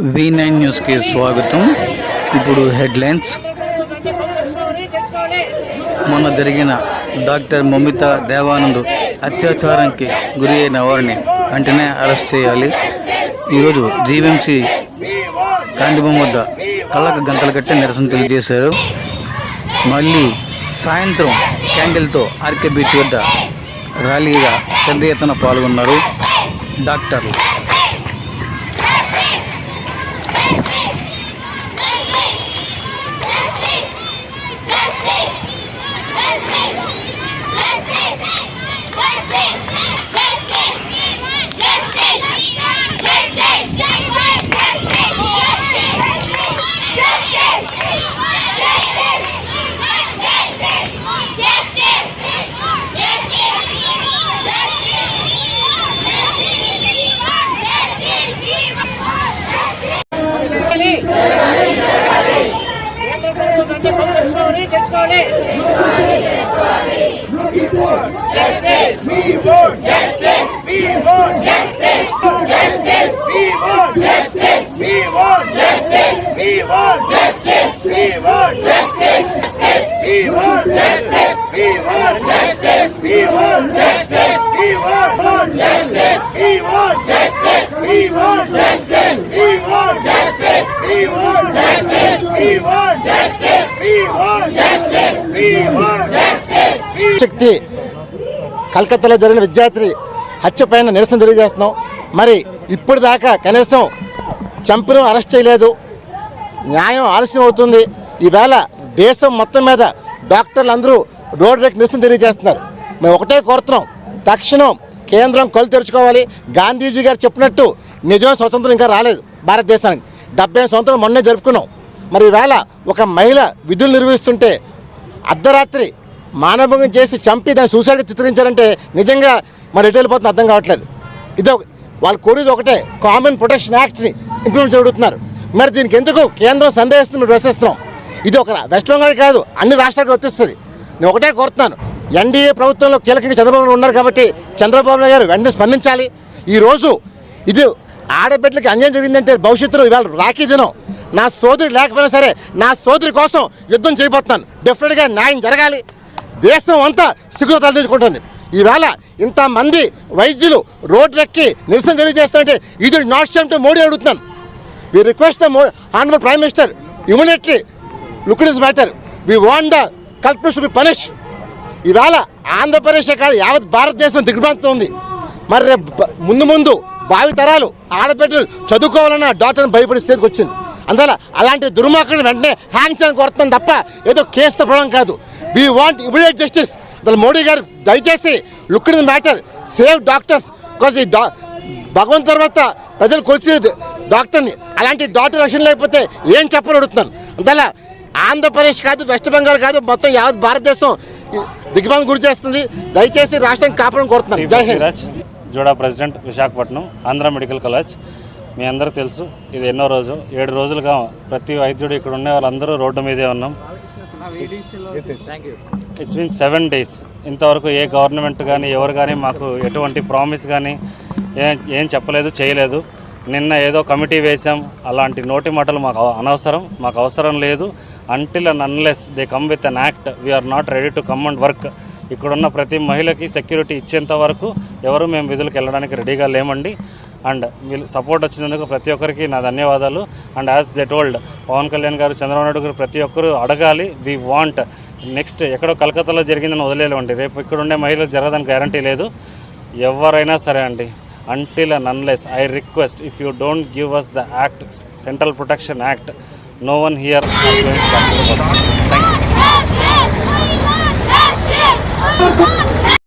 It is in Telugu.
V9 న్యూస్కి స్వాగతం. ఇప్పుడు హెడ్లైన్స్. మొన్న జరిగిన డాక్టర్ మమిత దేవానంద్ అత్యాచారానికి గురి అయిన వారిని వెంటనే అరెస్ట్ చేయాలి. ఈరోజు జీవీఎంసీ గాంధీభవన్ వద్ద కళ్ళకు గంటలు కట్టి నిరసన తెలియజేశారు. మళ్ళీ సాయంత్రం క్యాండిల్తో ఆర్కే బీచ్ వద్ద ర్యాలీగా పెద్ద ఎత్తున పాల్గొన్నారు డాక్టర్లు. శక్తి కలకత్తాలో జరిగిన విద్యార్థి హత్య పైన నిరసన తెలియజేస్తున్నాం. మరి ఇప్పుడు దాకా కనీసం చంపిన అరెస్ట్ చేయలేదు. న్యాయం ఆలస్యం అవుతుంది. ఈవేళ దేశం మొత్తం మీద డాక్టర్లు అందరూ రోడ్ రేక్ నిరసన తెలియజేస్తున్నారు. మేము ఒకటే కోరుతున్నాం, తక్షణం కేంద్రం కళ్ళు తెరుచుకోవాలి. గాంధీజీ గారు చెప్పినట్టు నిజమైన స్వతంత్రం ఇంకా రాలేదు భారతదేశానికి. 70 సంవత్సరం మొన్నే జరుపుకున్నాం. మరి ఈవేళ ఒక మహిళ విధులు నిర్వహిస్తుంటే అర్ధరాత్రి మానభంగం చేసి చంపి దాన్ని సూసైడ్గా చిత్రించారంటే నిజంగా మరి ఎటు వెళ్ళిపోతుంది అర్థం కావట్లేదు. ఇదో వాళ్ళు కోరేది ఒకటే, కామన్ ప్రొటెక్షన్ యాక్ట్ని ఇంప్లిమెంట్ జరుగుతున్నారు. మరి దీనికి ఎందుకు కేంద్రం సందేహిస్తుంది మేము ప్రశ్నిస్తున్నాం. ఇది ఒక వెస్ట్ బెంగాల్ కాదు, అన్ని రాష్ట్రాలకు వర్తిస్తుంది. నేను ఒకటే కోరుతున్నాను, ఎన్డీఏ ప్రభుత్వంలో కీలకంగా చంద్రబాబు నాయుడు ఉన్నారు కాబట్టి చంద్రబాబు నాయుడు గారు వెంటనే స్పందించాలి. ఈరోజు ఇది ఆడబిడ్డలకి అన్యాయం జరిగిందంటే భవిష్యత్తులో ఇవాళ రాఖీ దినం. నా సోదరి లేకపోయినా సరే నా సోదరి కోసం యుద్ధం చేయబోతున్నాను. డెఫినెట్గా న్యాయం జరగాలి. దేశం అంతా సిగ్గుతో తలదించుకుంటుంది. ఈవేళ ఇంతమంది వైద్యులు రోడ్లెక్కి నిరసన తెలియజేస్తారంటే ఇది నాట్ షేమ్ టు మోడీ అడుగుతున్నాను. We request the honourable prime minister immediately look this matter. We want the culprits to be punish. ఈవేళ ఆంధ్రప్రదేశ్ కాదు యావత్ భారతదేశం దిగ్భ్రాంతితో ఉంది. మరి రేపు ముందు భావి తరాలు ఆడబిడ్డలు చదువుకోవాలన్న డాక్టర్ని భయపడే స్థితికి వచ్చింది. అందువల్ల అలాంటి దుర్మార్గులను వెంటనే హ్యాంగ్ చేయడానికి కోరుతున్నాం తప్ప ఏదో కేసుతో ప్రాబ్లం కాదు. We want immediate justice. దాని మోడీ గారు దయచేసి look in the matter, save doctors. Because ఈ భగవంతు తర్వాత ప్రజలు కొలిసి డాక్టర్ని, అలాంటి డాక్టర్ రక్షణ లేకపోతే ఏం చెప్పని అడుగుతున్నాను. అందువల్ల ఆంధ్రప్రదేశ్ కాదు, వెస్ట్ బెంగాల్ కాదు, మొత్తం యావత్ భారతదేశం దిగ్భ్రాంతికి గురి చేస్తుంది. దయచేసి రాష్ట్రాన్ని కాపాడని కోరుతున్నాను. జై హింద్. జోడా president, Visakhapatnam Andhra medical college. మీ అందరూ తెలుసు, ఇది ఎన్నో రోజు 7 రోజులుగా ప్రతి వైద్యుడు ఇక్కడ ఉండే వాళ్ళందరూ రోడ్డు మీదే ఉన్నాం. It's mean 7 days. ఇంతవరకు ఏ గవర్నమెంట్ కానీ ఎవరు కానీ మాకు ఎటువంటి ప్రామిస్ కానీ ఏం చెప్పలేదు, చేయలేదు. నిన్న ఏదో కమిటీ వేసాం, అలాంటి నోటి మాటలు మాకు అనవసరం, మాకు అవసరం లేదు. Until and unless they come with an act we are not ready to come and work. ఇక్కడున్న ప్రతి మహిళకి సెక్యూరిటీ ఇచ్చేంత వరకు ఎవరు మేము విధులకు వెళ్ళడానికి రెడీగా లేమండి. అండ్ వీళ్ళు సపోర్ట్ వచ్చినందుకు ప్రతి ఒక్కరికి నా ధన్యవాదాలు. And as they told, Pawan Kalyan garu, Chandrababu Naidu గారు ప్రతి ఒక్కరు అడగాలి. వీ వాంట్ నెక్స్ట్ ఎక్కడో కలకత్తాలో జరిగిందని వదిలేలేమండి. రేపు ఇక్కడ ఉండే మహిళలు జరగదని గ్యారంటీ లేదు. ఎవరైనా సరే అండి, until and unless I request, if you don't give us the act, Central Protection Act, no one here is going to talk about it. Thank you.